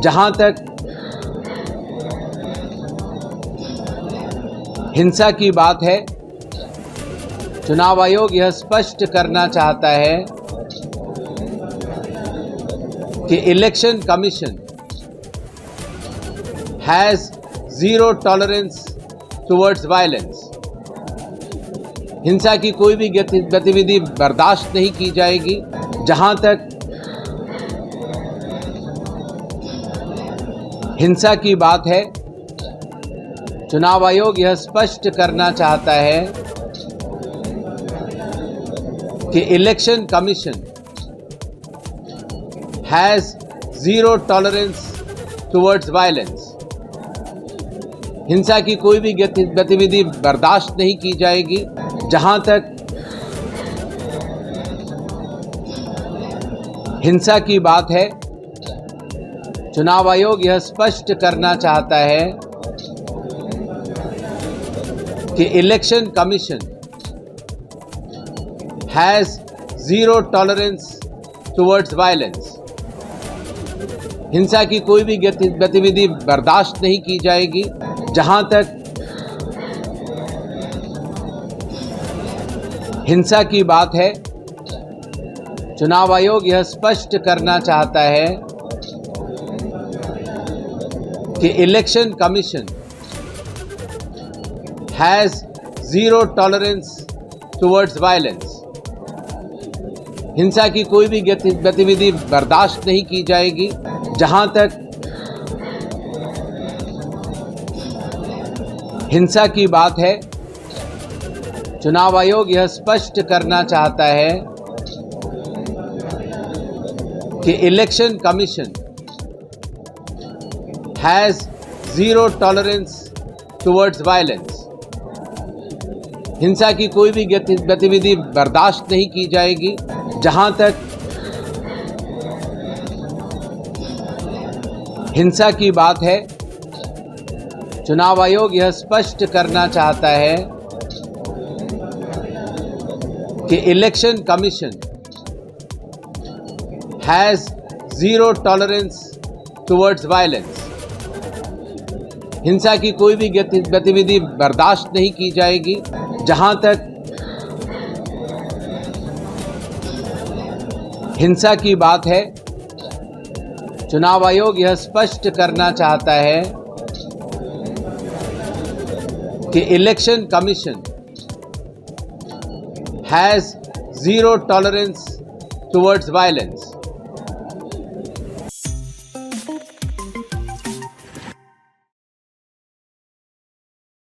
जहां तक हिंसा की बात है, चुनाव आयोग यह स्पष्ट करना चाहता है कि election commission has zero tolerance towards violence. हिंसा की कोई भी गतिविधि बर्दाश्त नहीं की जाएगी। जहां तक हिंसा की बात है, चुनाव आयोग यह स्पष्ट करना चाहता है कि election commission has zero tolerance towards violence. हिंसा की कोई भी गतिविधि बर्दाश्त नहीं की जाएगी। जहां तक हिंसा की बात है, चुनाव आयोग यह स्पष्ट करना चाहता है कि election commission has zero tolerance towards violence. हिंसा की कोई भी गतिविधि बर्दाश्त नहीं की जाएगी। जहां तक हिंसा की बात है, चुनाव आयोग यह स्पष्ट करना चाहता है कि election commission has zero tolerance towards violence. हिंसा की कोई भी गतिविधि बर्दाश्त नहीं की जाएगी। जहां तक हिंसा की बात है, चुनाव आयोग यह स्पष्ट करना चाहता है कि election commission has zero tolerance towards violence. हिंसा की कोई भी गतिविधि बर्दाश्त नहीं की जाएगी। जहां तक हिंसा की बात है, चुनाव आयोग यह स्पष्ट करना चाहता है कि election commission has zero tolerance towards violence. हिंसा की कोई भी गतिविधि बर्दाश्त नहीं की जाएगी। जहां तक हिंसा की बात है, चुनाव आयोग यह स्पष्ट करना चाहता है कि election commission has zero tolerance towards violence.